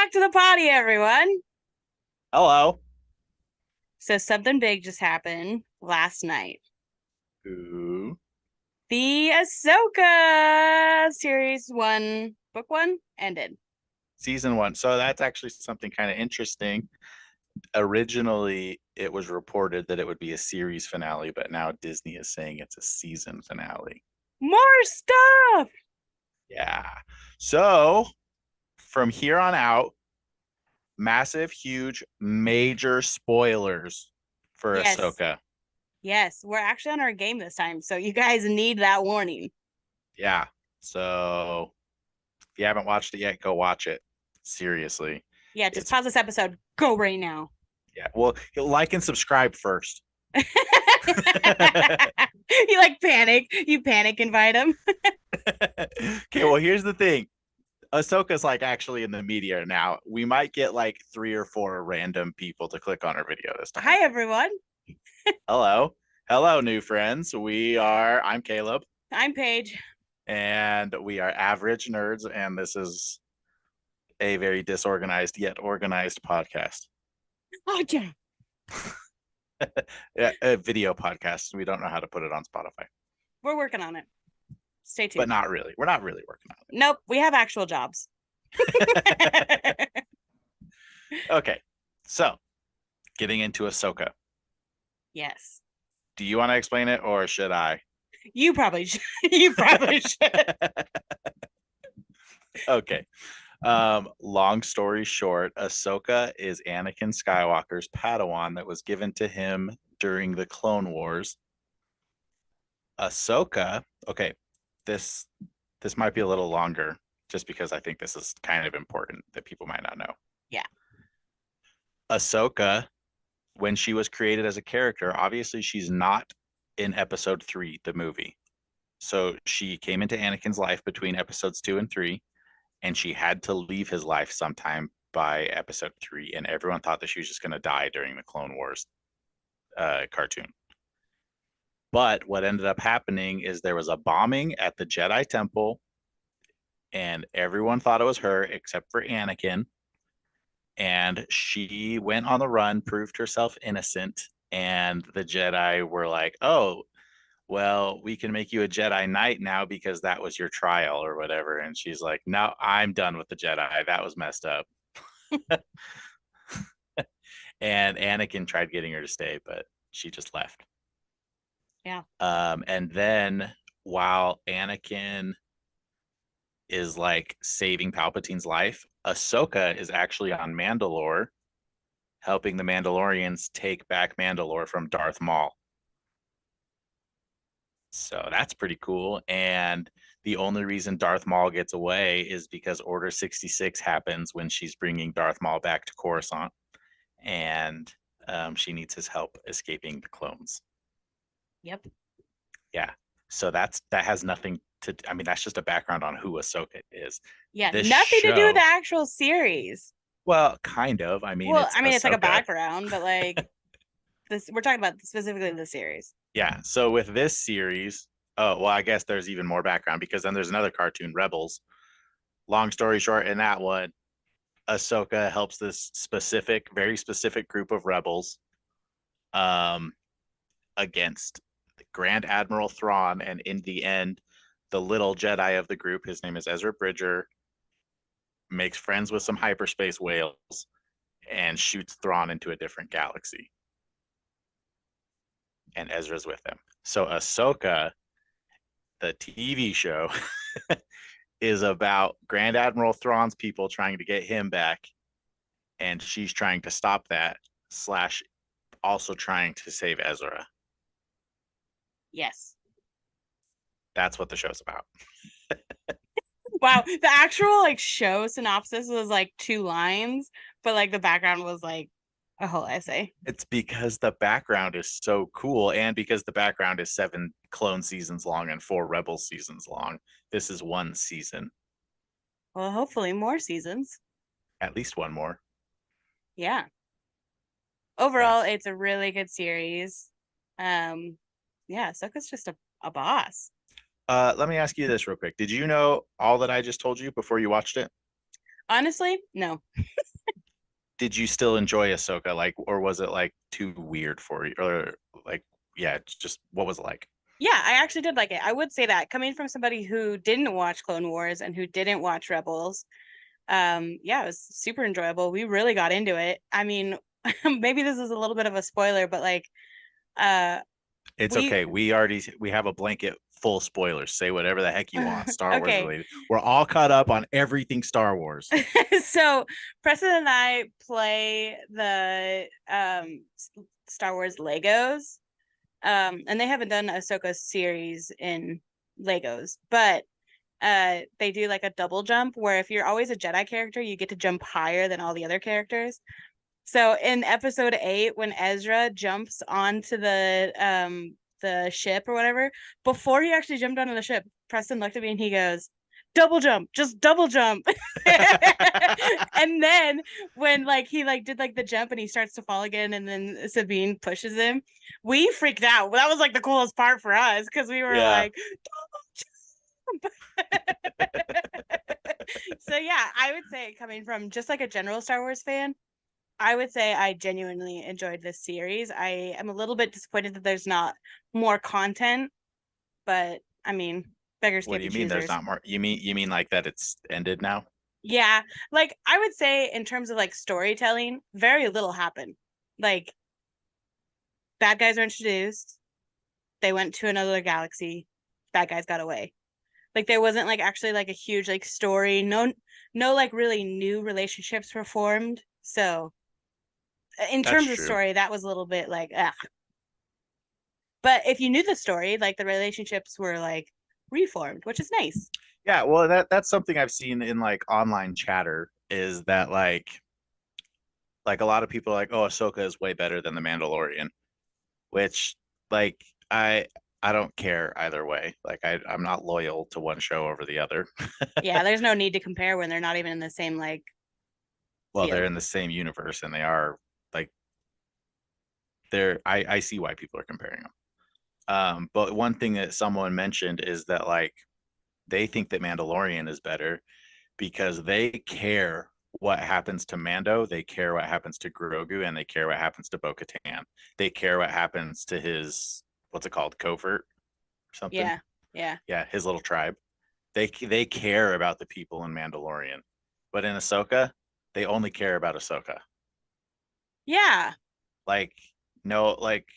back to the potty, everyone. Hello. So something big just happened last night. Ooh. The Ahsoka series one, book one, ended. Season one. So that's actually something kind of interesting. Originally, it was reported that it would be a series finale, but now Disney is saying it's a season finale. More stuff. Yeah. So from here on out, massive, huge, major spoilers for Yes, Ahsoka. yes, we're actually on our game this time, so you guys need that warning. Yeah. So if you haven't watched it yet, go watch it. Seriously. Yeah, just It's pause this episode. Go right now. yeah. Well, like and subscribe first. You like panic. You panic invite him. Okay, well, here's the thing. Ahsoka's like actually in the media now. We might get like 3 or 4 random people to click on our video this time. Hi, everyone. Hello. Hello, new friends. I'm Caleb, I'm Paige. and we are average nerds, and this is a very disorganized yet organized podcast. Oh, yeah. A video podcast. We don't know how to put it on Spotify, We're working on it. Stay but tuned. not really. We're not really working Nope, we have actual jobs. on it. Okay, so getting into Ahsoka. Yes. Do you want to explain it or should I? You probably should. You probably should. Okay. Long story short, Ahsoka is Anakin Skywalker's Padawan that was given to him during the Clone Wars. Ahsoka, okay, this this might be a little longer just because I think this is kind of important that people might not know. Yeah. Ahsoka, when she was created as a character, obviously she's not in episode 3, the movie. So she came into Anakin's life between episodes 2 and 3, and she had to leave his life sometime by episode 3, and everyone thought that she was just going to die during the Clone Wars cartoon. But what ended up happening is there was a bombing at the Jedi Temple, and everyone thought it was her except for Anakin. And she went on the run, proved herself innocent, and the Jedi were like, "Oh, well, we can make you a Jedi Knight now because that was your trial or whatever." And she's like, "No, I'm done with the Jedi. That was messed up." And Anakin tried getting her to stay, but she just left. Yeah. And then while Anakin is like saving Palpatine's life, Ahsoka is actually on Mandalore, helping the Mandalorians take back Mandalore from Darth Maul. So that's pretty cool. And the only reason Darth Maul gets away is because Order 66 happens when she's bringing Darth Maul back to Coruscant, and she needs his help escaping the clones. Yep. Yeah. So that has nothing to. I mean, that's just a background on who Ahsoka is. Yeah. This Nothing to do with the show, actual series. well, kind of. I mean, Well, it's I mean, it's like a Ahsoka. background, but like this, we're talking about specifically the series. Yeah. So with this series, oh well, I guess there's even more background because then there's another cartoon, Rebels. Long story short, in that one, Ahsoka helps this specific, very specific group of rebels um, against Grand Admiral Thrawn, and in the end, the little Jedi of the group, his name is Ezra Bridger, makes friends with some hyperspace whales and shoots Thrawn into a different galaxy. And Ezra's with them. So Ahsoka, the TV show, is about Grand Admiral Thrawn's people trying to get him back, and she's trying to stop that, slash also trying to save Ezra. Yes. That's what the show's about. Wow. The actual like show synopsis was like 2 lines, but like the background was like a whole essay. It's because the background is so cool, and because the background is 7 clone seasons long and 4 rebel seasons long. This is one season, Well, hopefully more seasons. at least one more. Yeah. Yeah. Overall, it's a really good series. Um, yeah, Ahsoka's just a boss. Let me ask you this real quick. Did you know all that I just told you before you watched it? Honestly, no. Did you still enjoy Ahsoka, like, or was it like too weird for you, or like, yeah, it's just what was it like? Yeah, I actually did like it. I would say that coming from somebody who didn't watch Clone Wars and who didn't watch Rebels, yeah, it was super enjoyable. We really got into it. I mean, maybe this is a little bit of a spoiler, but like uh It's we okay. We have a blanket full spoilers. Say whatever the heck you want, Star Wars okay. related. We're all caught up on everything Star Wars. So Preston and I play the Star Wars Legos. And they haven't done Ahsoka series in Legos, but they do like a double jump where if you're always a Jedi character, you get to jump higher than all the other characters. So in episode 8, when Ezra jumps onto the ship or whatever, before he actually jumped onto the ship, Preston looked at me and he goes, "Double jump, just double jump." And then when like he like did like the jump and he starts to fall again, and then Sabine pushes him, we freaked out. That was like the coolest part for us because we were Yeah. like, "Double jump." So yeah, I would say coming from just like a general Star Wars fan, I would say I genuinely enjoyed this series. I am a little bit disappointed that there's not more content, but I mean, beggars What can't do be you mean there's choosers. not more? You mean like that it's ended now? Yeah, like I would say in terms of like storytelling, very little happened. Like bad guys are introduced, they went to another galaxy, bad guys got away. Like there wasn't like actually like a huge like story. No like really new relationships were formed. So in That's terms of true. story, that was a little bit like ah. But if you knew the story, like the relationships were like reformed, which is nice. Yeah, well, that's something I've seen in like online chatter is that like a lot of people are like, oh, Ahsoka is way better than the Mandalorian, which like I don't care either way. Like I'm not loyal to one show over the other. Yeah, there's no need to compare when they're not even in the same like Well, they're field. in the same universe and they are like I see why people are comparing them. But one thing that someone mentioned is that like they think that Mandalorian is better because they care what happens to Mando, they care what happens to Grogu, and they care what happens to Bo-Katan. They care what happens to his what's it called, covert or something. Yeah. Yeah. Yeah, his little tribe. They care about the people in Mandalorian, but in Ahsoka, they only care about Ahsoka. Yeah. Like no, like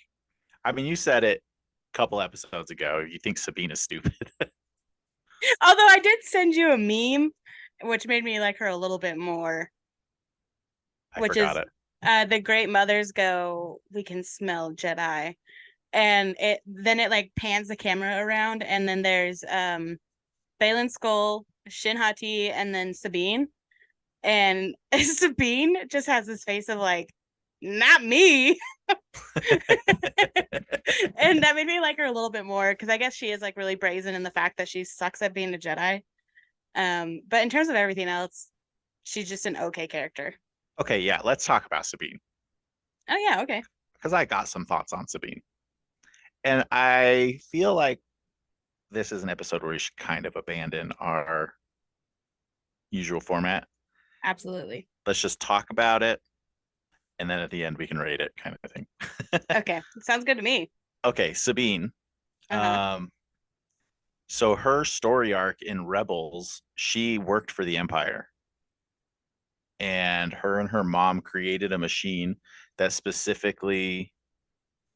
I mean, you said it a couple episodes ago. You think Sabine is stupid. Although I did send you a meme, which made me like her a little bit more, I which forgot is it. the great mothers go, "We can smell Jedi." And it like pans the camera around, and then there's Balin Skull, Shin Hati, and then Sabine. And Sabine just has this face of like, not me. And that made me like her a little bit more because I guess she is like really brazen in the fact that she sucks at being a Jedi. But in terms of everything else, she's just an okay character. Okay, yeah, let's talk about Sabine Oh yeah, okay. because I got some thoughts on Sabine. And I feel like this is an episode where we should kind of abandon our usual format. Absolutely. Let's just talk about it, and then at the end we can rate it, kind of thing. Okay. Sounds good to me. Okay, Sabine. Uh-huh. Um, so her story arc in Rebels, she worked for the Empire, and her mom created a machine that specifically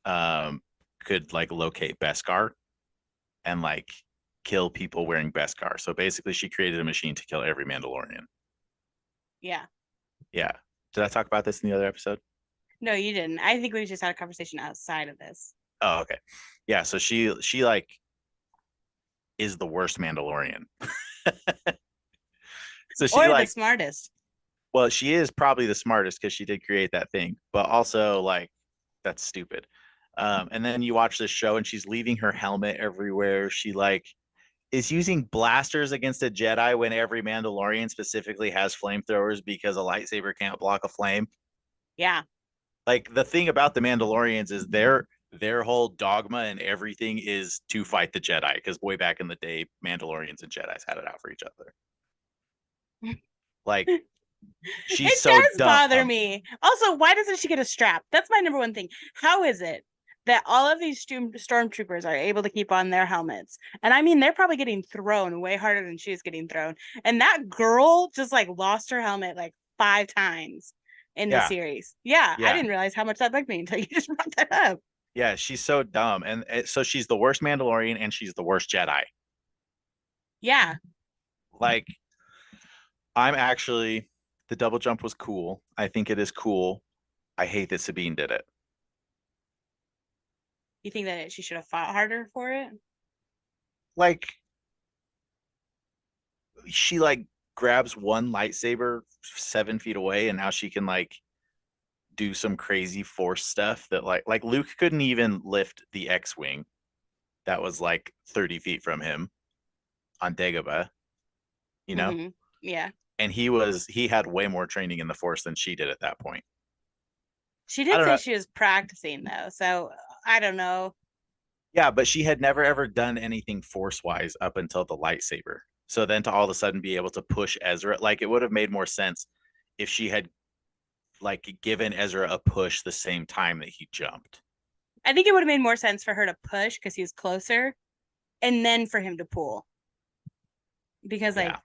um, could like locate Beskar and like kill people wearing Beskar. So basically, she created a machine to kill every Mandalorian. Yeah. Yeah. Did I talk about this in the other episode? No, you didn't. I think we just had a conversation outside of this. Oh, okay. Yeah. So she like is the worst Mandalorian. So she Or the like smartest. well, she is probably the smartest because she did create that thing, but also like that's stupid. And then you watch this show and she's leaving her helmet everywhere. She like is using blasters against a Jedi when every Mandalorian specifically has flamethrowers because a lightsaber can't block a flame. Yeah. Like the thing about the Mandalorians is their whole dogma and everything is to fight the Jedi because way back in the day, Mandalorians and Jedi's had it out for each other. Like she's It so does dumb. bother me. Also, why doesn't she get a strap? That's my number one thing. How is it that all of these stormtroopers are able to keep on their helmets? And I mean, they're probably getting thrown way harder than she is getting thrown. And that girl just like lost her helmet like 5 times in the Yeah, series. Yeah, I yeah, didn't realize how much that bugged me until you just brought that up. yeah. She's so dumb, and so she's the worst Mandalorian, and she's the worst Jedi. Yeah. Like I'm actually the double jump was cool. I think it is cool. I hate that Sabine did it. You think that she should have fought harder for it? Like she like grabs one lightsaber 7 feet away, and now she can like do some crazy force stuff that like Luke couldn't even lift the X-wing that was like 30 feet from him on Dagobah, you know? Mm-hmm. Yeah. And he had way more training in the force than she did at that point. She I did don't say know. she was practicing though, so I don't know. Yeah, but she had never ever done anything force wise up until the lightsaber. So then to all of a sudden be able to push Ezra, like it would have made more sense if she had like given Ezra a push the same time that he jumped. I think it would have made more sense for her to push because he was closer, and then for him to pull. Because like, Yeah.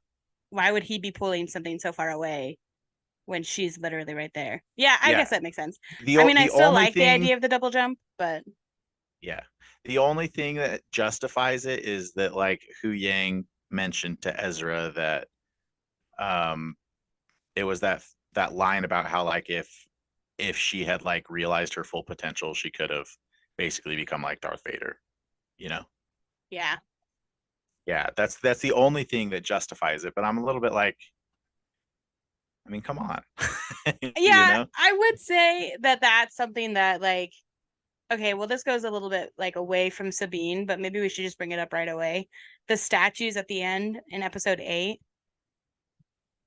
why would he be pulling something so far away when she's literally right there? Yeah, I Yeah. guess that makes sense. The I mean, I the still only like the thing idea of the double jump, but Yeah. The only thing that justifies it is that like Hu Yang mentioned to Ezra that um it was that line about how like if she had like realized her full potential, she could have basically become like Darth Vader, you know? yeah. Yeah, that's the only thing that justifies it, but I'm a little bit like, I mean, come on. You Yeah, know? I would say that that's something that like okay, well this goes a little bit like away from Sabine, but maybe we should just bring it up right away. The statues at the end in episode 8.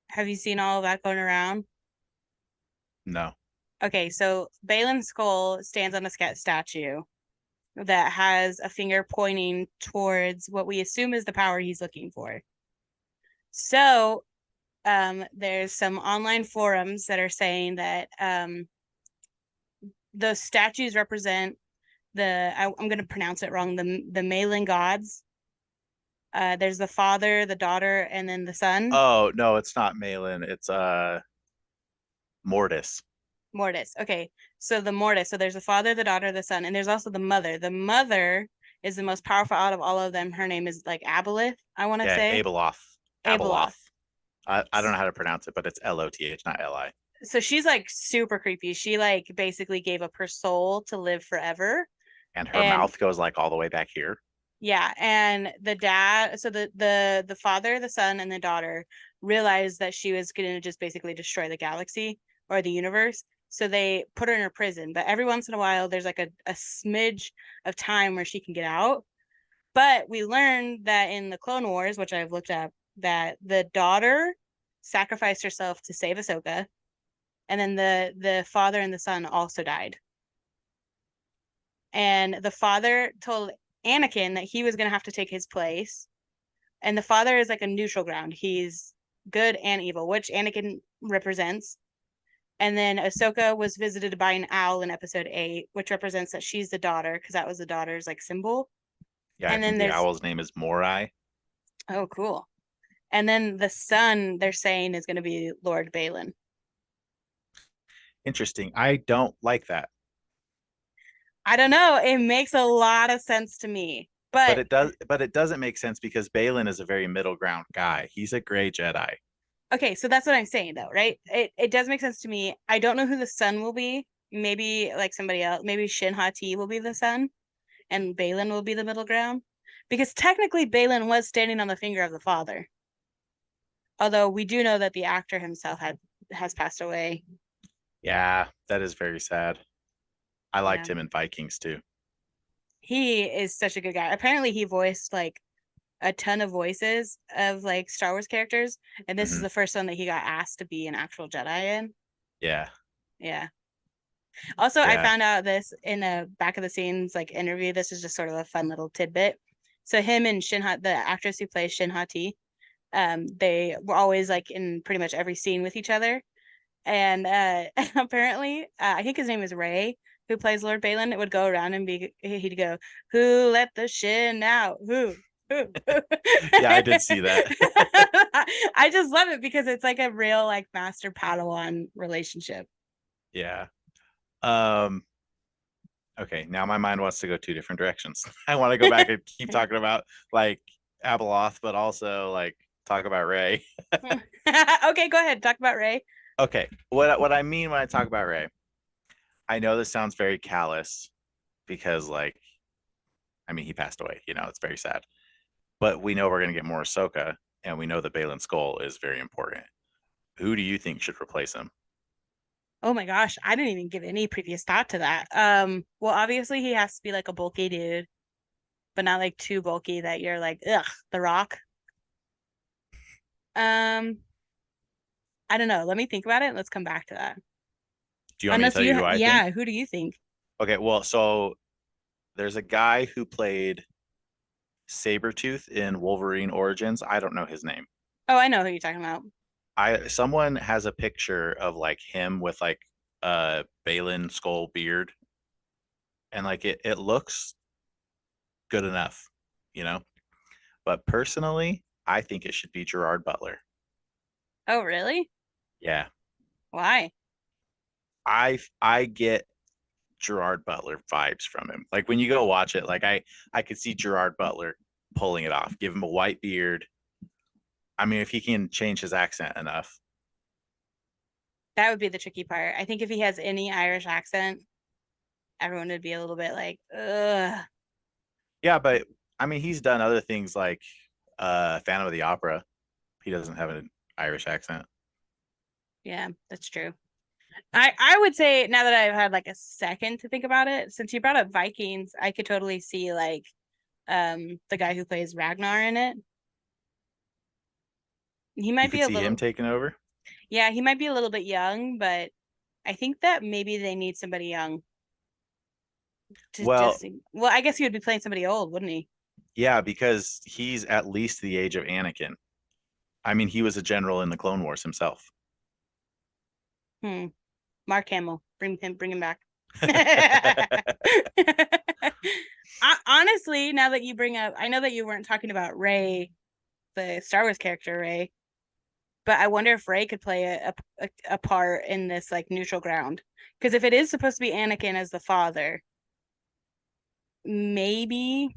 Have you seen all of that going around? No. Okay, so Balin's skull stands on a statue that has a finger pointing towards what we assume is the power he's looking for. So there's some online forums that are saying that those statues represent I'm going to pronounce it wrong, the Malin gods. There's the father, the daughter, and then the son. Oh, no, it's not Malin. It's Mortis. Mortis. Okay, so the Mortis. So there's the father, the daughter, the son, and there's also the mother. The mother is the most powerful out of all of them. Her name is like Aboleth, I want to Yeah, say. Abeloth. Abeloth. Abeloth. I don't know how to pronounce it, but it's Loth, not Li. So she's like super creepy. She like basically gave up her soul to live forever. And her And mouth goes like all the way back here. yeah, and the dad, so the father, the son, and the daughter realized that she was going to just basically destroy the galaxy or the universe. So they put her in her prison. But every once in a while, there's like a smidge of time where she can get out. But we learned that in the Clone Wars, which I've looked up, that the daughter sacrificed herself to save Ahsoka, and then the father and the son also died. And the father told Anakin that he was going to have to take his place. And the father is like a neutral ground. He's good and evil, which Anakin represents. And then Ahsoka was visited by an owl in episode 8, which represents that she's the daughter because that was the daughter's like symbol. Yeah, I And think then the there's owl's name is Morai. oh cool. And then the son they're saying is going to be Lord Balin. Interesting. I don't like that. I don't know. It makes a lot of sense to me. But But it doesn't make sense because Balin is a very middle ground guy. He's a gray Jedi. okay, so that's what I'm saying though, right? It does make sense to me. I don't know who the son will be. Maybe like somebody else. Maybe Shin Hati will be the son, and Balin will be the middle ground. Because technically, Balin was standing on the finger of the father. Although we do know that the actor himself has passed away. Yeah, that is very sad. I Yeah, liked him in Vikings too. he is such a good guy. Apparently, he voiced like a ton of voices of like Star Wars characters, and this is Hmm. the first one that he got asked to be an actual Jedi in. Yeah, Yeah. Also, I yeah. found out this in a back of the scenes like interview. This is just sort of a fun little tidbit. So him and the actress who plays Shin Hati, They were always like in pretty much every scene with each other. And apparently, I think his name is Ray, who plays Lord Balin. It would go around and he'd go, "Who let the shin out? Who?" Yeah, I did see that. I just love it because it's like a real like master Padawan relationship. Yeah. Um, okay, now my mind wants to go two different directions. I want to go back and keep talking about like Abeloth, but also like talk about Ray. Okay, go ahead. Talk about Ray. Okay, what I mean when I talk about Ray, I know this sounds very callous because like I mean he passed away, you know, it's very sad. But we know we're gonna get more Ahsoka, and we know that Balin Skull is very important. Who do you think should replace him? Oh my gosh, I didn't even give any previous thought to that. Well, obviously he has to be like a bulky dude, but not like too bulky that you're like, ugh, The Rock. Um, I don't know. Let me think about it. Let's come back to that. Do you want me to Unless tell you who I think? yeah, who do you think? Okay, well, so there's a guy who played Sabretooth in Wolverine Origins. I don't know his name. Oh, I know who you're talking about. Someone has a picture of like him with like Balin skull beard, and like it looks good enough, you know. But personally, I think it should be Gerard Butler. Oh, really? Yeah, Why? I get Gerard Butler vibes from him. Like when you go watch it, like I could see Gerard Butler pulling it off. Give him a white beard. I mean, if he can change his accent enough. That would be the tricky part. I think if he has any Irish accent, everyone would be a little bit like, ugh. Yeah, but I mean, he's done other things like Phantom of the Opera. He doesn't have an Irish accent. Yeah, that's true. I would say now that I've had like a second to think about it, since you brought up Vikings, I could totally see like the guy who plays Ragnar in it. He You might be could a see him little taking over. yeah, he might be a little bit young, but I think that maybe they need somebody young to Well, just well, I guess he would be playing somebody old, wouldn't he? yeah, because he's at least the age of Anakin. I mean, he was a general in the Clone Wars himself. Hmm. Mark Hamill, bring him back. Honestly, now that you bring up, I know that you weren't talking about Ray, the Star Wars character Ray, but I wonder if Ray could play a part in this like neutral ground. Because if it is supposed to be Anakin as the father, maybe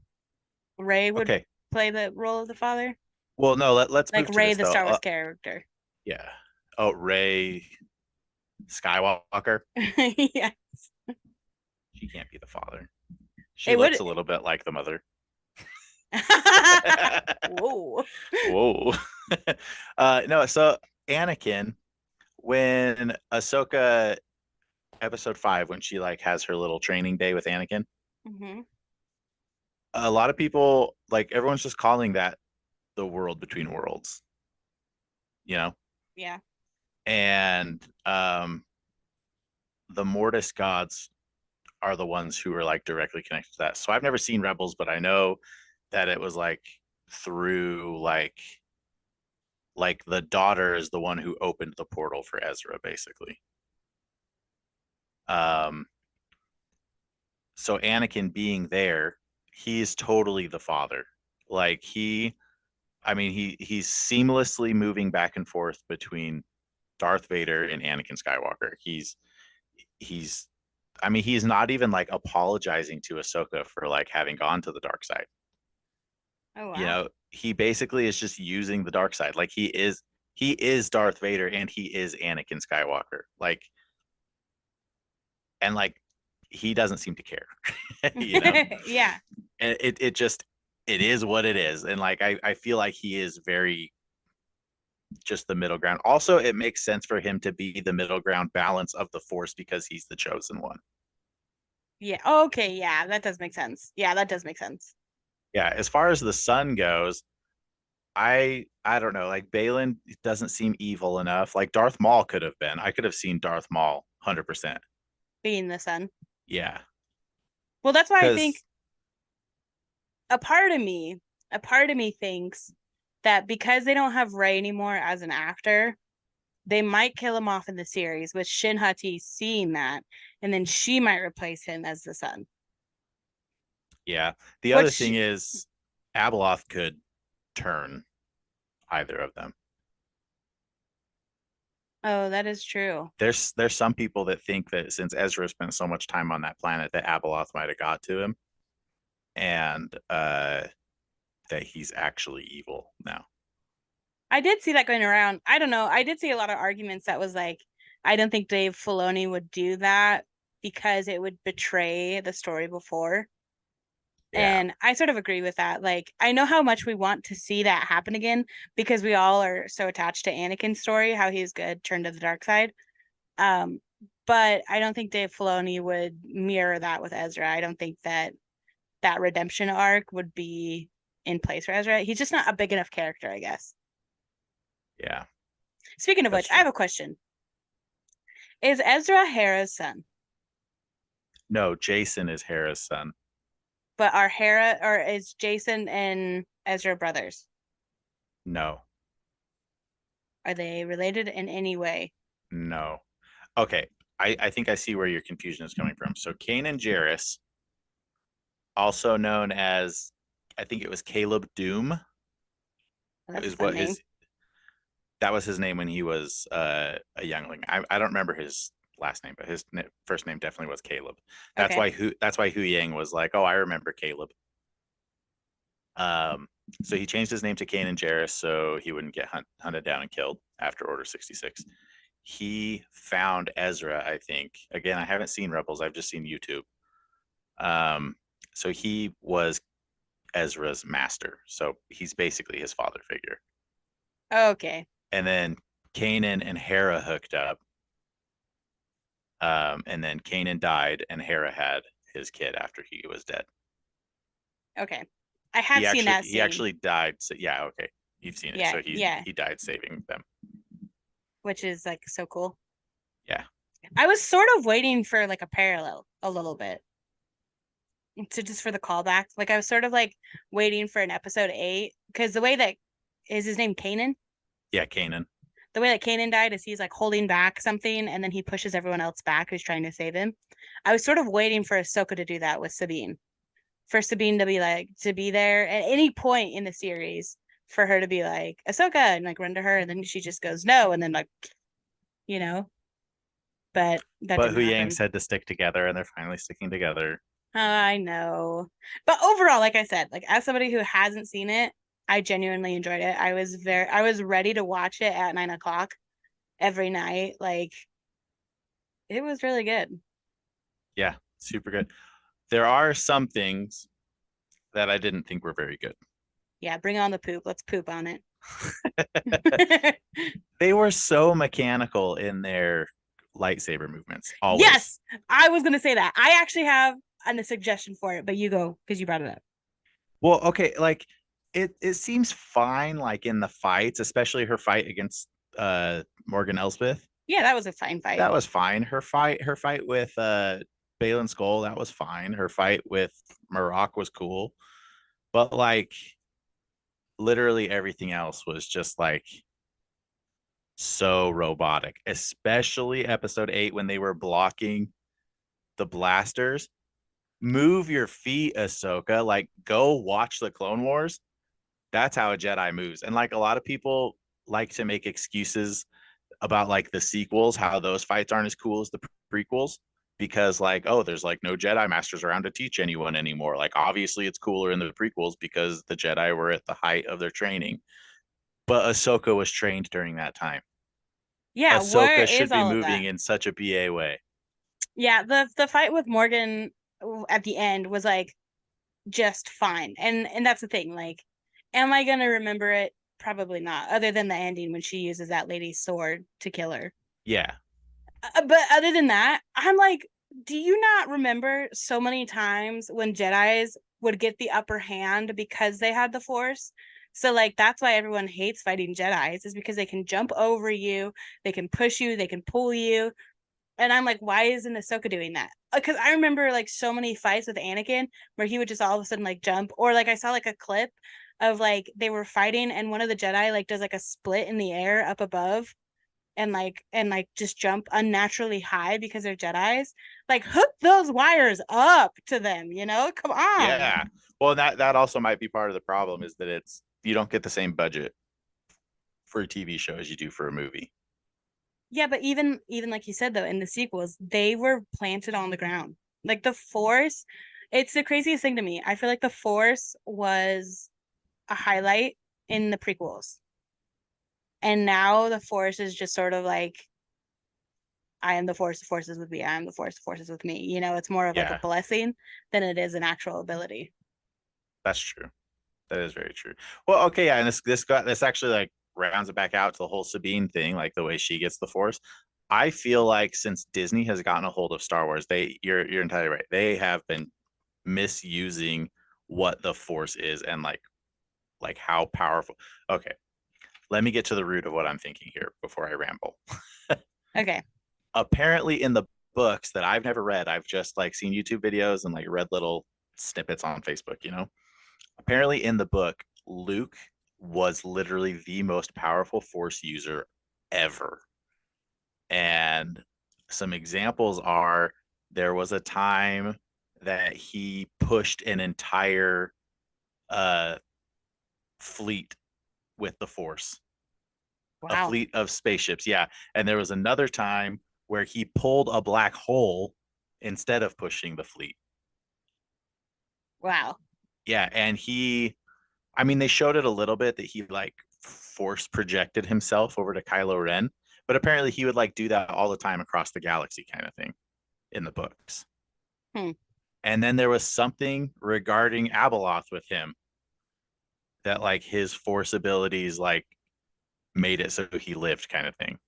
Ray would Okay. play the role of the father, Well, no, let's like move to Ray, this the though. Star Wars character. Yeah. Oh, Ray Skywalker. Yeah, She can't be the father. She it looks would. a little bit like the mother. Whoa. Whoa. No, so Anakin, when Ahsoka episode 5, when she like has her little training day with Anakin, Hmm. a lot of people like everyone's just calling that the world between worlds, you know? Yeah. And the Mortis gods are the ones who are like directly connected to that. So I've never seen Rebels, but I know that it was like through like the daughter is the one who opened the portal for Ezra, basically. Um, so Anakin being there, he's totally the father. Like I mean, he's seamlessly moving back and forth between Darth Vader and Anakin Skywalker. He's I mean, he's not even like apologizing to Ahsoka for like having gone to the dark side. Oh You wow. know, he basically is just using the dark side. Like he is Darth Vader and he is Anakin Skywalker. Like and like he doesn't seem to care. You know? Yeah. And it just it is what it is. And like I feel like he is very just the middle ground. Also, it makes sense for him to be the middle ground balance of the force because he's the chosen one. Yeah. Okay. Yeah, that does make sense. Yeah, that does make sense. Yeah, as far as the sun goes, I don't know. Like Balin doesn't seem evil enough. Like Darth Maul could have been. I could have seen Darth Maul 100%. Being the son. Yeah, Well, that's why I think because a part of me, a part of me thinks that because they don't have Rey anymore as an actor, they might kill him off in the series, with Shin Hati seeing that, and then she might replace him as the son. Yeah. The other Which, thing is Abeloth could turn either of them. oh, that is true. There's some people that think that since Ezra spent so much time on that planet that Abeloth might have got to him, and that he's actually evil now. I did see that going around. I don't know. I did see a lot of arguments that was like, I don't think Dave Filoni would do that because it would betray the story before. Yeah. And I sort of agree with that. Like, I know how much we want to see that happen again because we all are so attached to Anakin's story, how he's good, turned to the dark side. Um, but I don't think Dave Filoni would mirror that with Ezra. I don't think that that redemption arc would be in place for Ezra. He's just not a big enough character, I guess. Yeah. Speaking of That's which, I true. have a question. Is Ezra Hera's son? No, Jason is Hera's son. But are Hera or is Jason and Ezra brothers? No. Are they related in any way? No. Okay. I think I see where your confusion is coming from. So Kanan Jarrus, also known as, I think it was Caleb Doom, That's a is fun what name. his that was his name when he was a youngling. I don't remember his last name, but his first name definitely was Caleb. Okay. That's why Hu Yang was like, oh, I remember Caleb. So he changed his name to Kanan Jarrus so he wouldn't get hunted down and killed after Order 66. He found Ezra, I think. Again, I haven't seen Rebels, I've just seen YouTube. So he was Ezra's master. So he's basically his father figure. Okay. And then Kanan and Hera hooked up. And then Kanan died and Hera had his kid after he was dead. Okay. I have seen that He scene. actually died. So yeah, okay. You've seen it. Yeah, So yeah. he died saving them. Which is like so cool. Yeah. I was sort of waiting for like a parallel a little bit. To just for the callback. Like I was sort of like waiting for an episode 8. Because the way that is his name Kanan? Yeah, Kanan. The way that Kanan died is he's like holding back something and then he pushes everyone else back who's trying to save him. I was sort of waiting for Ahsoka to do that with Sabine. For Sabine to be like to be there at any point in the series for her to be like Ahsoka and like run to her and then she just goes no and then like you know. But that But didn't Hu Yang happen. said to stick together and they're finally sticking together. I know. But overall, like I said, like as somebody who hasn't seen it, I genuinely enjoyed it. I was ready to watch it at 9 o'clock every night. Like it was really good. Yeah, super good. There are some things that I didn't think were very good. Yeah, bring on the poop. Let's poop on it. They were so mechanical in their lightsaber movements, always. Yes, I was gonna say that. I actually have a suggestion for it, but you go because you brought it up. Well, okay, like it seems fine, like in the fights, especially her fight against Morgan Elsbeth. Yeah, that was a fine fight. That was fine. Her fight with Balin Skull, that was fine. Her fight with Marok was cool. But like literally everything else was just like so robotic, especially episode 8 when they were blocking the blasters. Move your feet, Ahsoka. Like, go watch the Clone Wars. That's how a Jedi moves. And like a lot of people like to make excuses about like the sequels, how those fights aren't as cool as the prequels. Because like, oh, there's like no Jedi masters around to teach anyone anymore. Like, obviously, it's cooler in the prequels because the Jedi were at the height of their training. But Ahsoka was trained during that time. Yeah, where Ahsoka should is be all of moving that? in such a BA way. Yeah, the fight with Morgan at the end was like just fine. And that's the thing. Like, am I gonna remember it? Probably not. Other than the ending when she uses that lady's sword to kill her. Yeah. But other than that, I'm like, do you not remember so many times when Jedi's would get the upper hand because they had the Force? So like that's why everyone hates fighting Jedi's is because they can jump over you, they can push you, they can pull you. And I'm like, why isn't Ahsoka doing that? Because I remember like so many fights with Anakin where he would just all of a sudden like jump, or like I saw like a clip of like they were fighting and one of the Jedi like does like a split in the air up above and just jump unnaturally high because they're Jedis. Like hook those wires up to them, you know? Come on. Yeah. Well, that also might be part of the problem is that it's you don't get the same budget for a TV show as you do for a movie. Yeah, but even like you said though, in the sequels, they were planted on the ground. Like the Force, it's the craziest thing to me. I feel like the Force was a highlight in the prequels. And now the Force is just sort of like I am the Force, the Force is with me. I am the Force, the Force is with me. You know, it's more of like a Yeah, blessing than it is an actual ability. that's true. That is very true. Well, okay, yeah, and this actually like rounds it back out to the whole Sabine thing, like the way she gets the Force. I feel like since Disney has gotten a hold of Star Wars, you're entirely right. They have been misusing what the Force is and like how powerful. Okay, let me get to the root of what I'm thinking here before I ramble. Okay. Apparently, in the books that I've never read, I've just like seen YouTube videos and like read little snippets on Facebook, you know. Apparently, in the book, Luke was literally the most powerful Force user ever. And some examples are there was a time that he pushed an entire uh, fleet with the Force, a Wow. fleet of spaceships. Yeah. And there was another time where he pulled a black hole instead of pushing the fleet. Wow. Yeah. And I mean, they showed it a little bit that he like force projected himself over to Kylo Ren, but apparently he would like do that all the time across the galaxy kind of thing in the books. Hmm. And then there was something regarding Abeloth with him that like his force abilities like made it so he lived kind of thing.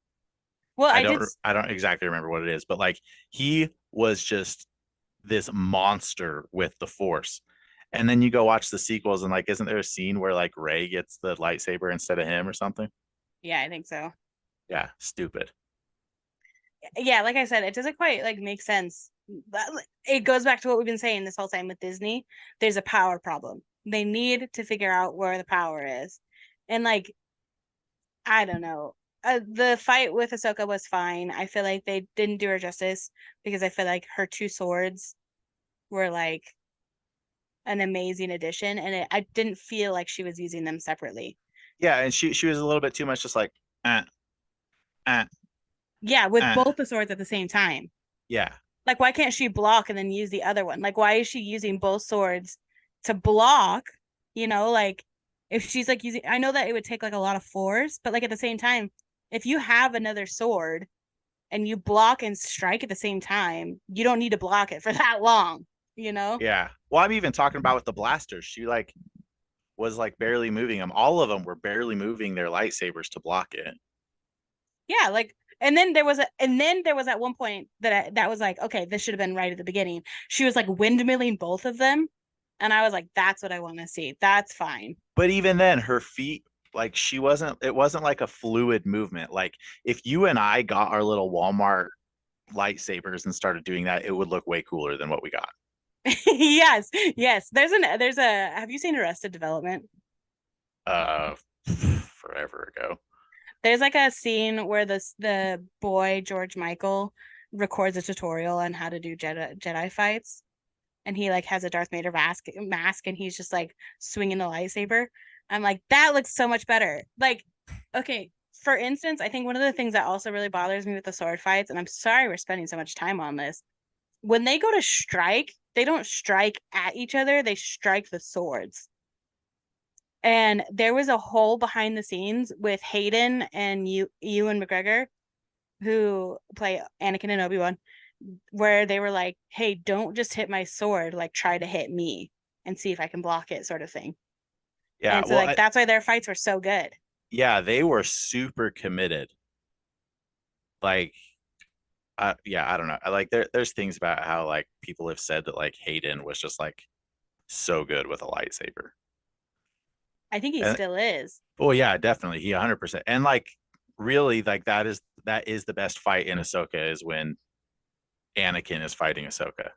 Well, I I did don't I don't exactly remember what it is, but like he was just this monster with the force. And then you go watch the sequels and like isn't there a scene where like Rey gets the lightsaber instead of him or something? yeah, I think so. Yeah, stupid. Yeah, like I said, it doesn't quite like make sense. It goes back to what we've been saying this whole time with Disney. There's a power problem. They need to figure out where the power is. And like, I don't know. The fight with Ahsoka was fine. I feel like they didn't do her justice because I feel like her two swords were like an amazing addition, and I didn't feel like she was using them separately. Yeah, and she was a little bit too much just like uh, uh, Yeah, with uh. both the swords at the same time. Yeah. Like, why can't she block and then use the other one? Like, why is she using both swords to block? You know, like if she's like using, I know that it would take like a lot of force, but like at the same time, if you have another sword and you block and strike at the same time, you don't need to block it for that long, you know? Yeah. Well, I'm even talking about with the blasters. She like was like barely moving them. All of them were barely moving their lightsabers to block it. Yeah, like and then there was at one point that was like, okay, this should have been right at the beginning. She was like windmilling both of them, and I was like, that's what I want to see. That's fine. But even then, her feet, like it wasn't like a fluid movement. Like if you and I got our little Walmart lightsabers and started doing that, it would look way cooler than what we got. Yes, yes. There's a have you seen Arrested Development? Uh, forever ago. There's like a scene where the boy George Michael records a tutorial on how to do Jedi fights, and he like has a Darth Vader mask, and he's just like swinging the lightsaber. I'm like, that looks so much better. Like, okay, for instance, I think one of the things that also really bothers me with the sword fights, and I'm sorry we're spending so much time on this, when they go to strike, they don't strike at each other, they strike the swords. And there was a whole behind the scenes with Hayden and Ewan McGregor, who play Anakin and Obi-Wan, where they were like, hey, don't just hit my sword, like try to hit me and see if I can block it, sort of thing. Yeah. And so Well, like that's why their fights were so good. yeah, they were super committed. Like, yeah, I don't know. I like there's things about how like people have said that like Hayden was just like so good with a lightsaber. I think he And still is. oh yeah, definitely. He 100%. And like really like that is the best fight in Ahsoka is when Anakin is fighting Ahsoka.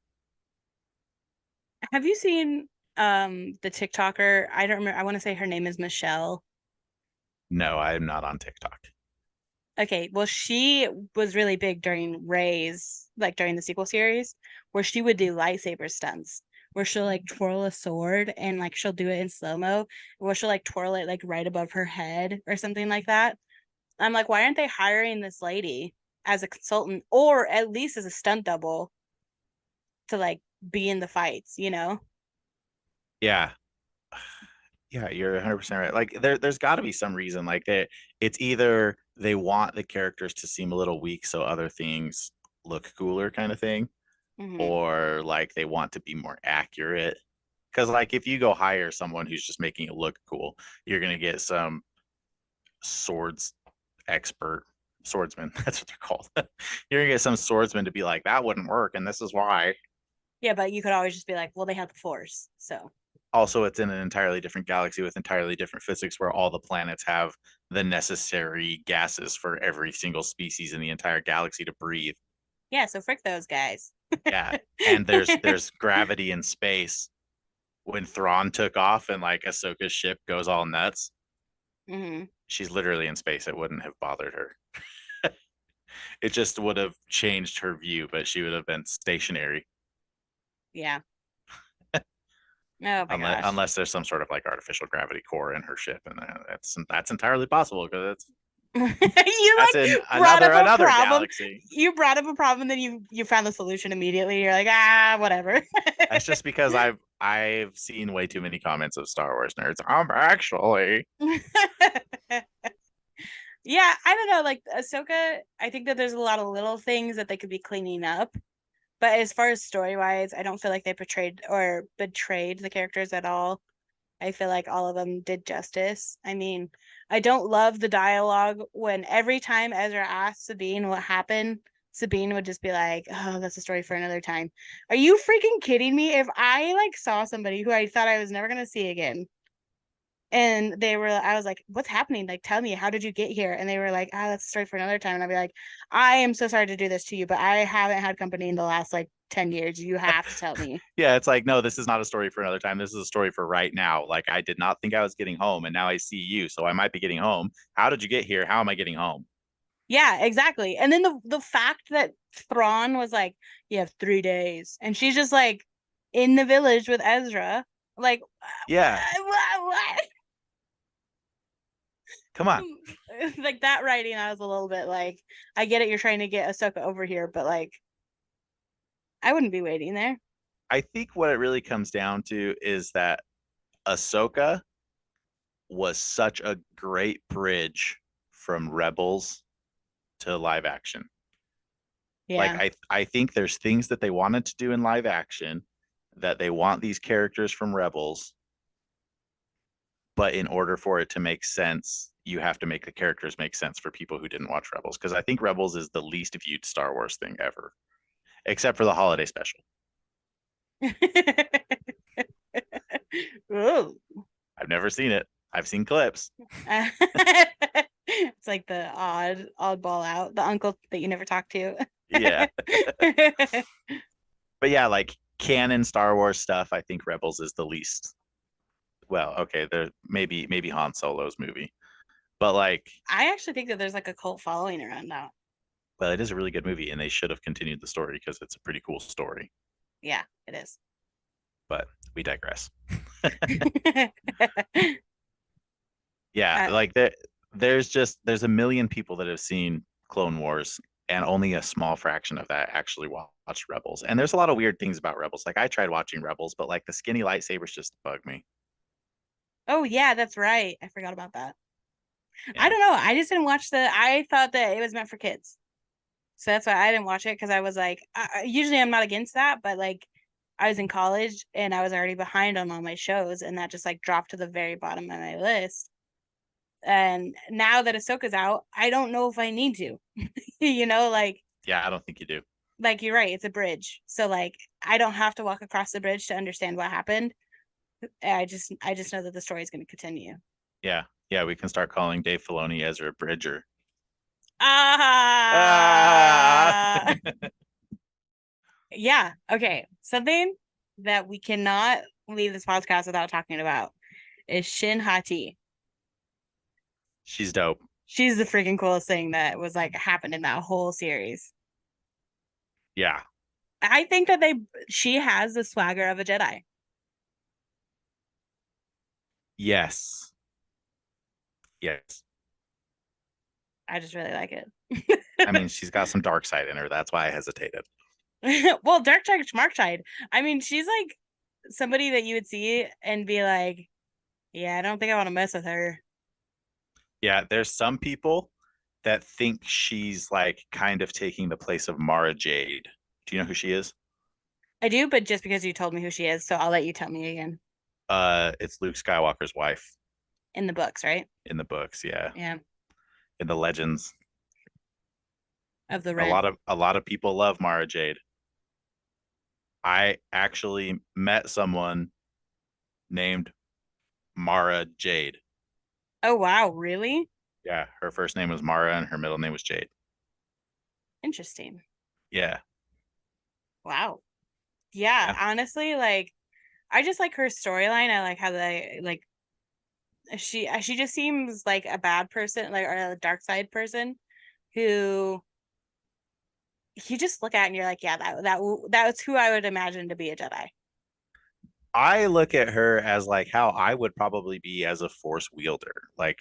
Have you seen The TikToker, I don't remember, I want to say her name is Michelle. No, I am not on TikTok. Okay, well, she was really big during Rey's, like during the sequel series, where she would do lightsaber stunts, where she'll like twirl a sword and like she'll do it in slow-mo, where she'll like twirl it like right above her head or something like that. I'm like, why aren't they hiring this lady as a consultant or at least as a stunt double to like be in the fights, you know? Yeah. Yeah, you're 100% right. Like there's got to be some reason like it's either they want the characters to seem a little weak so other things look cooler kind of thing, Hmm. or like they want to be more accurate. Because like if you go hire someone who's just making it look cool, you're gonna get some swords expert swordsman. That's what they're called. You're gonna get some swordsman to be like, that wouldn't work, and this is why. Yeah, but you could always just be like, well, they have the force, so Also, it's in an entirely different galaxy with entirely different physics where all the planets have the necessary gases for every single species in the entire galaxy to breathe. yeah, so frick those guys. Yeah. And there's gravity in space. When Thrawn took off and like Ahsoka's ship goes all nuts, Hmm. she's literally in space. It wouldn't have bothered her. It just would have changed her view, but she would have been stationary. Yeah. Oh my unless gosh. unless there's some sort of like artificial gravity core in her ship, and that's entirely possible because You that's in like brought up a another problem. galaxy. You brought up a problem, and then you found the solution immediately. You're like, ah, whatever. That's just because I've seen way too many comments of Star Wars nerds. Actually, Yeah, I don't know. Like Ahsoka, I think that there's a lot of little things that they could be cleaning up. But as far as story wise, I don't feel like they portrayed or betrayed the characters at all. I feel like all of them did justice. I mean, I don't love the dialogue when every time Ezra asked Sabine what happened, Sabine would just be like, "Oh, that's a story for another time." Are you freaking kidding me? If I like saw somebody who I thought I was never gonna see again, and I was like, "What's happening? Like, tell me, how did you get here?" And they were like, "Ah, that's a story for another time." And I'd be like, "I am so sorry to do this to you, but I haven't had company in the last like 10 years. You have to tell me." yeah, it's like no, this is not a story for another time. This is a story for right now. Like I did not think I was getting home, and now I see you, so I might be getting home. How did you get here? How am I getting home? Yeah, exactly. And then the fact that Thrawn was like, "You have 3 days," and she's just like in the village with Ezra, like, Yeah, what? come on. Like that writing, I was a little bit like, I get it, you're trying to get Ahsoka over here, but like, I wouldn't be waiting there. I think what it really comes down to is that Ahsoka was such a great bridge from Rebels to live action. Like Yeah. I think there's things that they wanted to do in live action that they want these characters from Rebels, but in order for it to make sense, you have to make the characters make sense for people who didn't watch Rebels. Because I think Rebels is the least viewed Star Wars thing ever, except for the holiday special. Ooh. I've never seen it. I've seen clips. It's like the oddball out, the uncle that you never talk to. Yeah. But yeah, like canon Star Wars stuff, I think Rebels is the least. Well, okay, there maybe Han Solo's movie, but like, I actually think that there's like a cult following around now. well, it is a really good movie, and they should have continued the story because it's a pretty cool story. Yeah, it is. But we digress. Yeah, uh, like there's a million people that have seen Clone Wars, and only a small fraction of that actually watched Rebels. And there's a lot of weird things about Rebels. Like I tried watching Rebels, but like the skinny lightsabers just bug me. oh yeah, that's right. I forgot about that. I Yeah. don't know. I just didn't watch I thought that it was meant for kids. So that's why I didn't watch it because I was like, usually I'm not against that, but like I was in college and I was already behind on all my shows, and that just like dropped to the very bottom of my list. And now that Ahsoka's out, I don't know if I need to. You know, Yeah, I don't think you do. like you're right, it's a bridge. So like I don't have to walk across the bridge to understand what happened. I just know that the story is going to continue. Yeah. Yeah, we can start calling Dave Filoni Ezra Bridger. Ah! Ah, yeah. Okay. Something that we cannot leave this podcast without talking about is Shin Hati. She's dope. She's the freaking coolest thing that was like happened in that whole series. Yeah. I think that she has the swagger of a Jedi. Yes. Yes. I just really like I mean, it. she's got some dark side in her. That's why I hesitated. Well, Dark Side, Mark Side. I mean, she's like somebody that you would see and be like, yeah, I don't think I want to mess with her. Yeah, there's some people that think she's like kind of taking the place of Mara Jade. Do you know who she is? I do, but just because you told me who she is, so I'll let you tell me again. It's Luke Skywalker's wife In the books, right? in the books, yeah. Yeah, In the legends. of the A rent. lot of a lot of people love Mara Jade. I actually met someone named Mara Jade. Oh wow, really? Yeah, her first name was Mara and her middle name was Jade. Interesting. Yeah, Wow. Yeah, yeah. honestly, like I just like her storyline. I like how they like she just seems like a bad person, like or a dark side person who you just look at and you're like, yeah, that was who I would imagine to be a Jedi. I look at her as like how I would probably be as a force wielder. Like